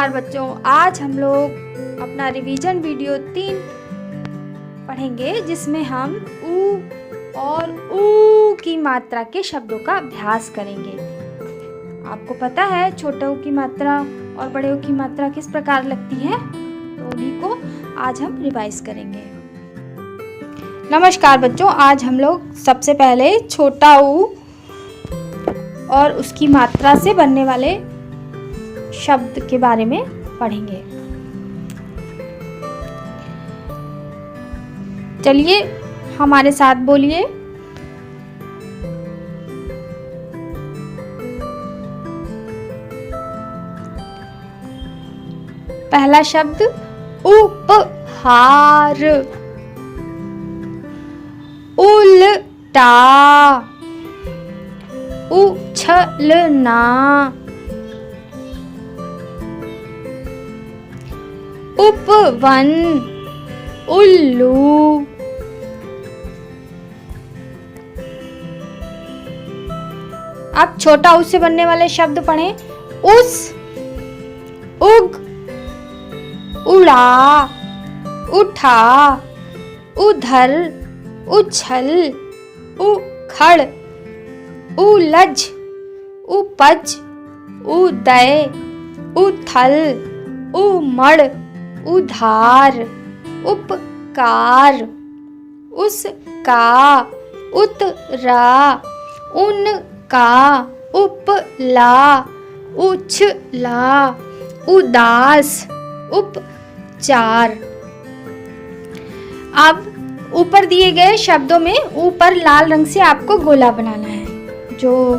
नमस्कार बच्चों, आज हम लोग अपना रिवीजन वीडियो 3 पढ़ेंगे जिसमें हम ऊ और ऊ की मात्रा के शब्दों का अभ्यास करेंगे। आपको पता है छोटे ऊ की मात्रा और बड़े ऊ की मात्रा किस प्रकार लगती है, तो उन्हीं को आज हम रिवाइज करेंगे। नमस्कार बच्चों, आज हम लोग सबसे पहले छोटा ऊ और उसकी मात्रा से बनने वाले शब्द के बारे में पढ़ेंगे। चलिए हमारे साथ बोलिए। पहला शब्द उपहार, उल्टा, उछलना, उपवन, उल्लू, अब छोटा ऊ से बनने वाले शब्द पढ़ें। उस, उग, उड़ा, उठा, उधर, उछल, उखड़, उलझ, उपज, उदय, उथल, उमड़, उधार, उपकार, उसका, उतरा, उनका, उपला, उछला, उदास, उपचार। अब ऊपर दिए गए शब्दों में ऊपर लाल रंग से आपको गोला बनाना है। जो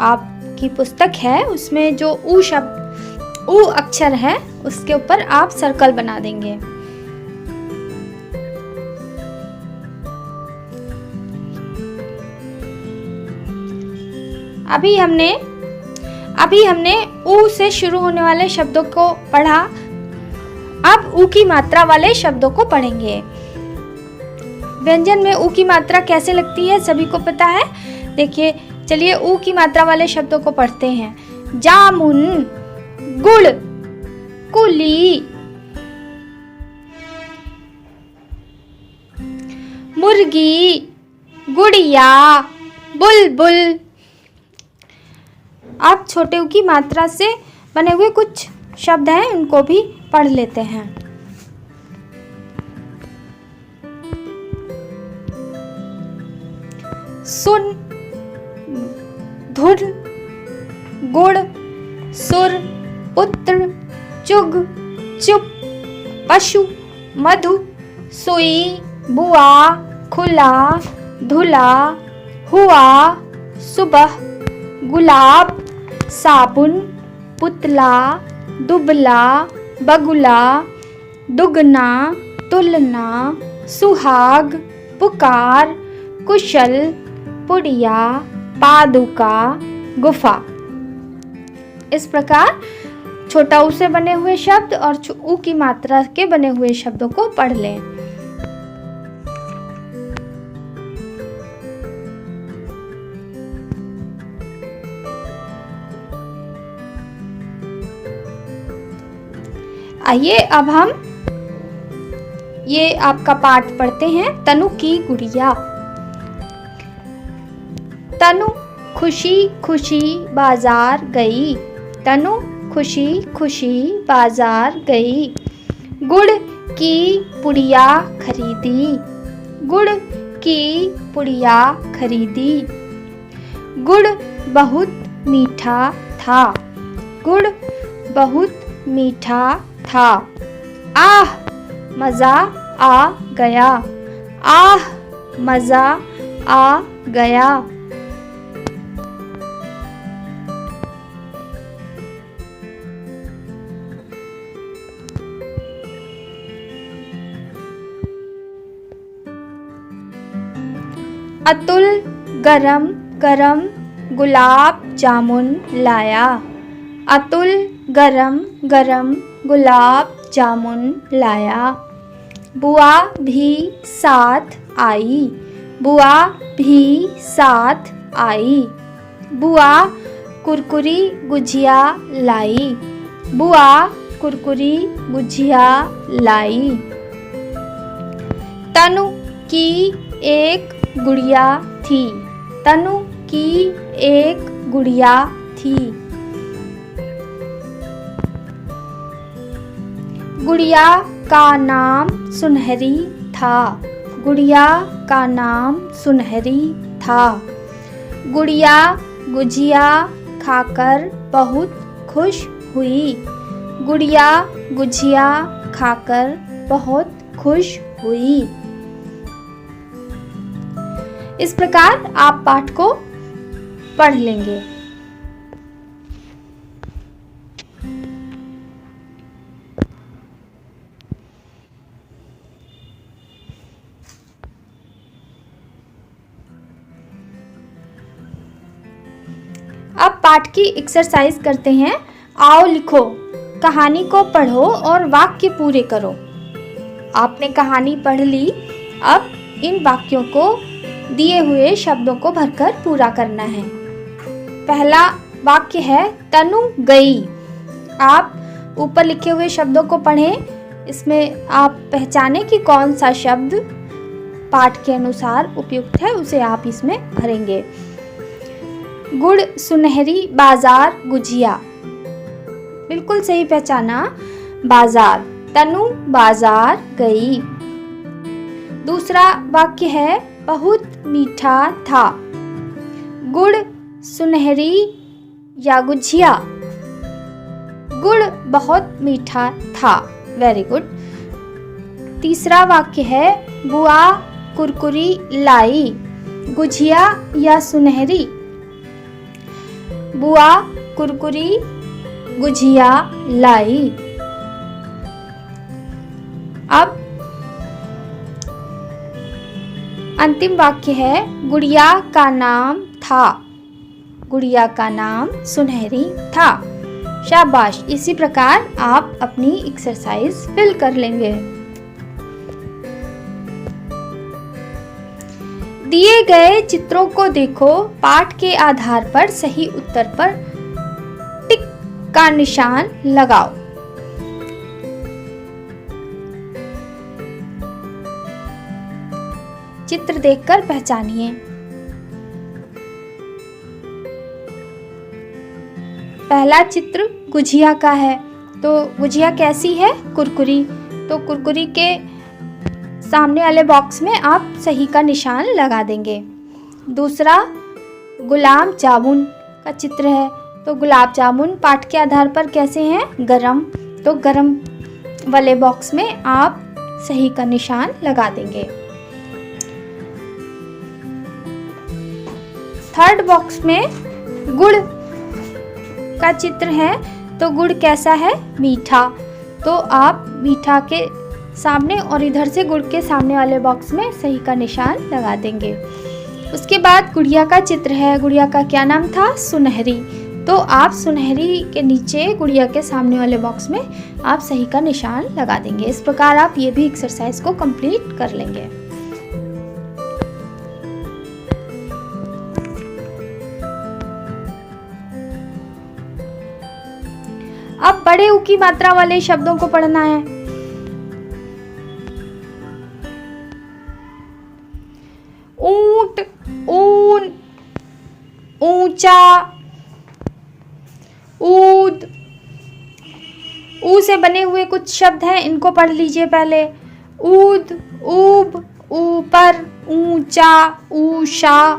आपकी पुस्तक है उसमें जो ऊ शब्द, ऊ अक्षर है, उसके ऊपर आप सर्कल बना देंगे। अभी हमने ऊ से शुरू होने वाले शब्दों को पढ़ा। अब ऊ की मात्रा वाले शब्दों को पढ़ेंगे। व्यंजन में ऊ की मात्रा कैसे लगती है सभी को पता है। देखिए, चलिए ऊ की मात्रा वाले शब्दों को पढ़ते हैं। जामुन, गुड़, कुली, मुर्गी, गुड़िया, बुलबुल। अब छोटे ऊ की मात्रा से बने हुए कुछ शब्द हैं, उनको भी पढ़ लेते हैं। सुन, धुर, गुड़, सुर, पुत्र, चुग, चुप, पशु, मधु, सुई, बुआ, खुला, धुला, हुआ, सुबह, गुलाब, साबुन, पुतला, दुबला, बगुला, दुगना, तुलना, सुहाग, पुकार, कुशल, पुड़िया, पादुका, गुफा। इस प्रकार छोटा ऊ से बने हुए शब्द और ऊ की मात्रा के बने हुए शब्दों को पढ़ लें। आइए अब हम ये आपका पाठ पढ़ते हैं। तनु की गुड़िया। तनु खुशी खुशी बाजार गई, तनु खुशी खुशी बाजार गई, गुड़ की पुड़िया खरीदी, गुड़ की पुड़िया खरीदी, गुड़ बहुत मीठा था, गुड़ बहुत मीठा था, आह मज़ा आ गया, आह मज़ा आ गया। अतुल गरम गरम गुलाब जामुन लाया, अतुल गरम गरम गुलाब जामुन लाया। बुआ भी साथ आई, बुआ भी साथ आई, बुआ कुरकुरी गुजिया लाई, बुआ कुरकुरी गुजिया लाई। तनु की एक गुड़िया थी। तनु की एक गुड़िया थी। गुड़िया का नाम सुनहरी था। गुड़िया का नाम सुनहरी था। गुड़िया गुजिया खाकर बहुत खुश हुई। गुड़िया गुजिया खाकर बहुत खुश हुई। इस प्रकार आप पाठ को पढ़ लेंगे। अब पाठ की एक्सरसाइज करते हैं। आओ लिखो, कहानी को पढ़ो और वाक्य पूरे करो। आपने कहानी पढ़ ली। अब इन वाक्यों को दिए हुए शब्दों को भरकर पूरा करना है। पहला वाक्य है तनु गई। आप ऊपर लिखे हुए शब्दों को पढ़ें। इसमें आप पहचाने कि कौन सा शब्द पाठ के अनुसार उपयुक्त है, उसे आप इसमें भरेंगे। गुड़ सुनहरी बाजार गुजिया, बिल्कुल सही पहचाना, बाजार। तनु बाजार गई। दूसरा वाक्य है बहुत मीठा था। गुड़ सुनहरी या गुजिया, गुड़ बहुत मीठा था। Very good. तीसरा वाक्य है बुआ कुरकुरी लाई। गुजिया या सुनहरी, बुआ कुरकुरी गुजिया लाई। अब अंतिम वाक्य है गुड़िया का नाम था। गुड़िया का नाम सुनहरी था। शाबाश। इसी प्रकार आप अपनी एक्सरसाइज फिल कर लेंगे। दिए गए चित्रों को देखो, पाठ के आधार पर सही उत्तर पर टिक का निशान लगाओ। चित्र देखकर पहचानिए। पहला चित्र गुजिया का है, तो गुजिया कैसी है? कुरकुरी। तो कुरकुरी के सामने वाले बॉक्स में आप सही का निशान लगा देंगे। दूसरा गुलाब जामुन का चित्र है, तो गुलाब जामुन पाठ के आधार पर कैसे हैं? गरम। तो गरम वाले बॉक्स में आप सही का निशान लगा देंगे। थर्ड बॉक्स में गुड़ का चित्र है, तो गुड़ कैसा है? मीठा। तो आप मीठा के सामने और इधर से गुड़ के सामने वाले बॉक्स में सही का निशान लगा देंगे। उसके बाद गुड़िया का चित्र है। गुड़िया का क्या नाम था? सुनहरी। तो आप सुनहरी के नीचे गुड़िया के सामने वाले बॉक्स में आप सही का निशान लगा देंगे। इस प्रकार आप ये भी एक्सरसाइज को कंप्लीट कर लेंगे। अब बड़े ऊ की मात्रा वाले शब्दों को पढ़ना है। ऊंट, ऊन, ऊंचा, ऊद। ऊ से बने हुए कुछ शब्द हैं, इनको पढ़ लीजिए पहले। ऊद, ऊब, ऊपर, ऊंचा, ऊषा।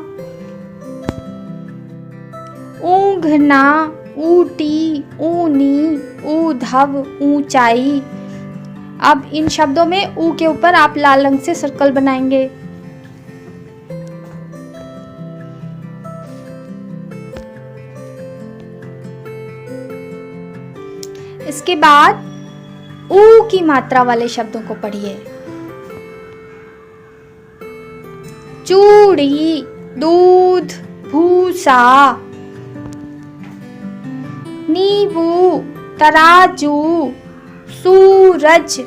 ऊंघना, ऊटी, ऊनी, ऊधव, ऊंचाई। अब इन शब्दों में ऊ के ऊपर आप लाल रंग से सर्कल बनाएंगे। इसके बाद ऊ की मात्रा वाले शब्दों को पढ़िए। चूड़ी, दूध, भूसा। नींबू, तराजू, सूरज।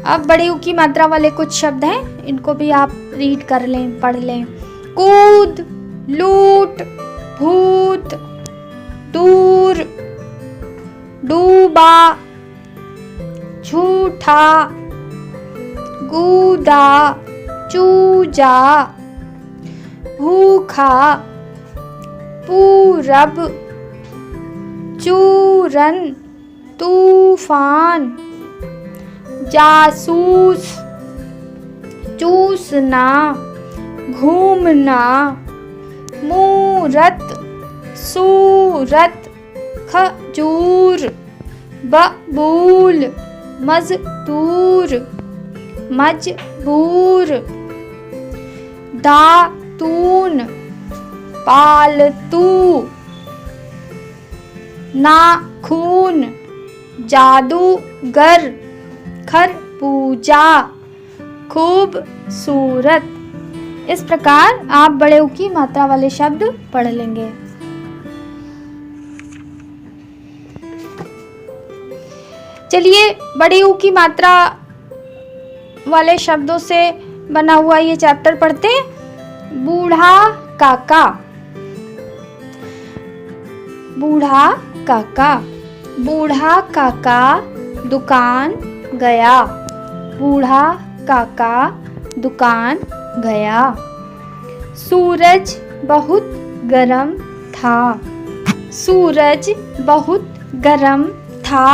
अब बड़े ऊ की मात्रा वाले कुछ शब्द हैं, इनको भी आप रीड कर लें, पढ़ लें। कूद, लूट, भूत, दूर, डूबा, झूठा, गूदा, चूजा, भूखा, पूरब, चूरन, तूफान, जासूस, चूसना, घूमना, मूरत, सूरत, खजूर, बबूल, मजदूर, मजबूर, दातून, पालतू, नाखून, जादूगर, खरबूजा, खूबसूरत। इस प्रकार आप बड़े ऊ की मात्रा वाले शब्द पढ़ लेंगे। चलिए बड़ी ऊ की मात्रा वाले शब्दों से बना हुआ ये चैप्टर पढ़ते हैं। बूढ़ा काका, बूढ़ा काका, बूढ़ा काका दुकान गया, बूढ़ा काका दुकान गया। सूरज बहुत गरम था, सूरज बहुत गरम था।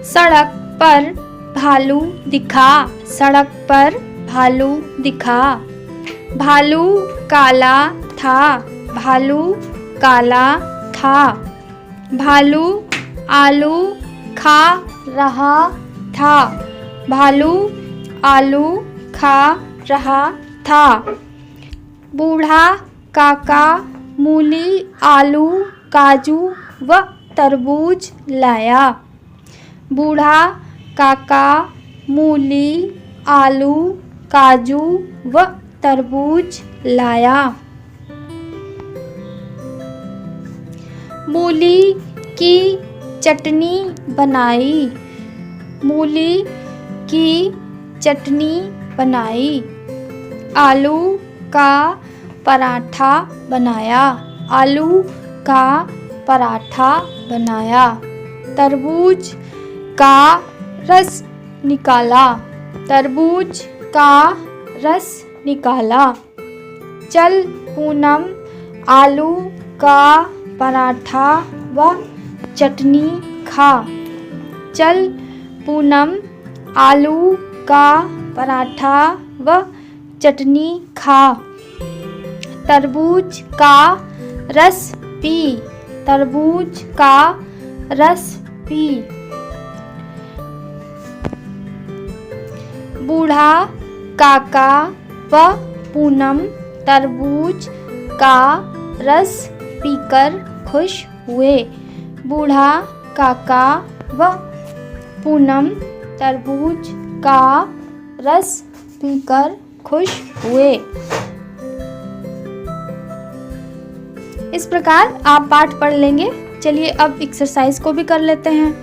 सड़क पर भालू दिखा, सड़क पर भालू दिखा। भालू काला था, भालू काला था। भालू आलू खा रहा था, भालू आलू खा रहा था। बूढ़ा काका मूली, आलू, काजू व तरबूज लाया। बूढ़ा काका मूली, आलू, काजू व तरबूज लाया। मूली की चटनी बनाई, मूली की चटनी बनाई। आलू का पराठा बनाया, आलू का पराठा बनाया। तरबूज का रस निकाला, तरबूज का रस निकाला। चल पूनम आलू का पराठा व चटनी खा। चल पूनम आलू का पराठा व चटनी खा। तरबूज का रस पी, तरबूज का रस पी। बूढ़ा काका व पूनम तरबूज का रस पीकर खुश हुए। बूढ़ा काका व पूनम तरबूज का रस पीकर खुश हुए। इस प्रकार आप पाठ पढ़ लेंगे। चलिए अब एक्सरसाइज को भी कर लेते हैं।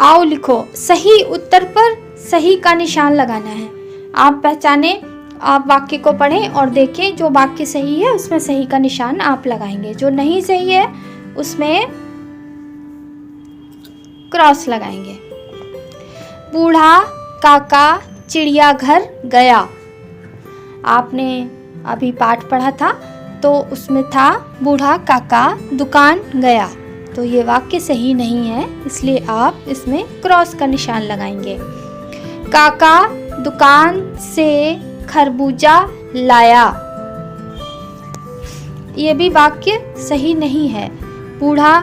आओ लिखो। सही उत्तर पर सही का निशान लगाना है। आप पहचाने, आप वाक्य को पढ़ें और देखें जो वाक्य सही है उसमें सही का निशान आप लगाएंगे, जो नहीं सही है उसमें क्रॉस लगाएंगे। बूढ़ा काका चिड़ियाघर गया। आपने अभी पाठ पढ़ा था तो उसमें था बूढ़ा काका दुकान गया, तो ये वाक्य सही नहीं है, इसलिए आप इसमें क्रॉस का निशान लगाएंगे। काका दुकान से खरबूजा लाया, ये भी वाक्य सही नहीं है। बूढ़ा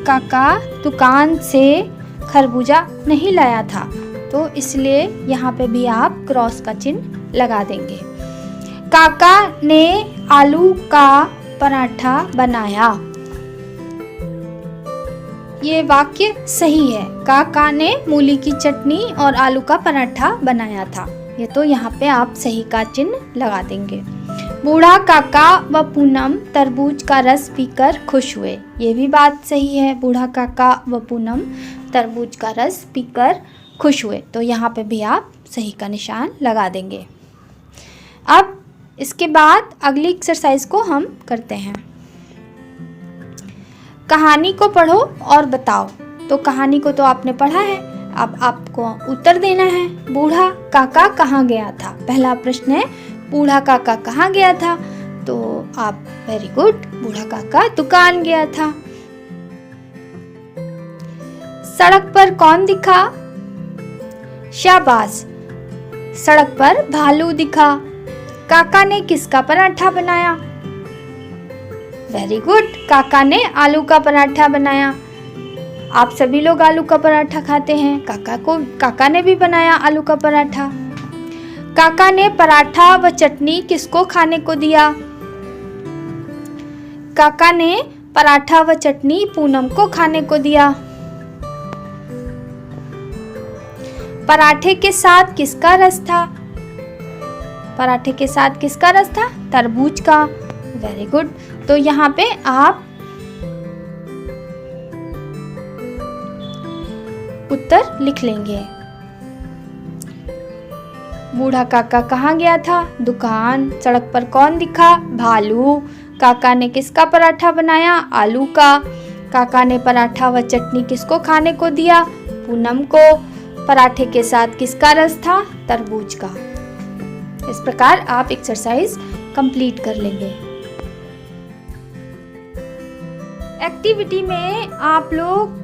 काका दुकान से खरबूजा नहीं लाया था, तो इसलिए यहाँ पे भी आप क्रॉस का चिन्ह लगा देंगे। काका ने आलू का पराठा बनाया, ये वाक्य सही है। काका ने मूली की चटनी और आलू का पराठा बनाया था। ये तो यहाँ पे आप सही का चिन्ह लगा देंगे। बूढ़ा काका व पूनम तरबूज का रस पीकर खुश हुए। ये भी बात सही है। बूढ़ा काका व पूनम तरबूज का रस पीकर खुश हुए, तो यहाँ पे भी आप सही का निशान लगा देंगे। अब इसके बाद अगली एक्सरसाइज को हम करते हैं। कहानी को पढ़ो और बताओ। तो कहानी को तो आपने पढ़ा है, अब आपको उत्तर देना है। बूढ़ा काका कहाँ गया था? पहला प्रश्न है बूढ़ा काका कहाँ गया था? तो आप वेरी गुड, बूढ़ा काका दुकान गया था। सड़क पर कौन दिखा? शाबाश, सड़क पर भालू दिखा। काका ने किसका पराठा बनाया? वेरी गुड, काका ने आलू का पराठा बनाया। आप सभी लोग आलू का पराठा खाते हैं, काका ने भी बनाया आलू का पराठा। काका ने पराठा व चटनी किसको खाने को दिया? काका ने पराठा व चटनी पूनम को खाने को दिया। पराठे के साथ किसका रस था? पराठे के साथ किसका रस था? तरबूज का। वेरी गुड, तो यहाँ पे आप उत्तर लिख लेंगे। बूढ़ा काका कहाँ गया था? दुकान। सड़क पर कौन दिखा? भालू। काका ने किसका पराठा बनाया? आलू का। काका ने पराठा व चटनी किसको खाने को दिया? पूनम को। पराठे के साथ किसका रस था? तरबूज का। इस प्रकार आप एक्सरसाइज कंप्लीट कर लेंगे। एक्टिविटी में आप लोग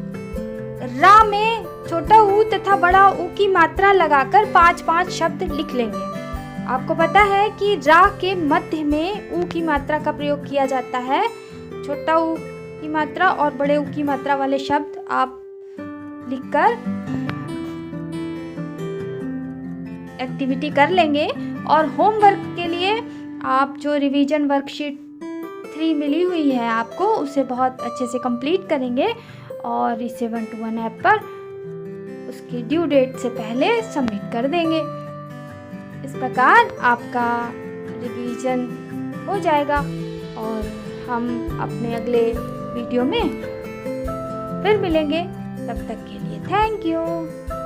रा में छोटा ऊ तथा बड़ा ऊ की मात्रा लगाकर 5-5 शब्द लिख लेंगे। आपको पता है कि रा के मध्य में ऊ की मात्रा का प्रयोग किया जाता है। छोटा ऊ की मात्रा और बड़े ऊ की मात्रा वाले शब्द आप लिखकर एक्टिविटी कर लेंगे। और होमवर्क के लिए आप जो रिवीजन वर्कशीट 3 मिली हुई है आपको, उसे बहुत अच्छे से कंप्लीट करेंगे और इसे 1-to-1 ऐप पर उसकी ड्यू डेट से पहले सबमिट कर देंगे। इस प्रकार आपका रिवीजन हो जाएगा और हम अपने अगले वीडियो में फिर मिलेंगे। तब तक के लिए थैंक यू।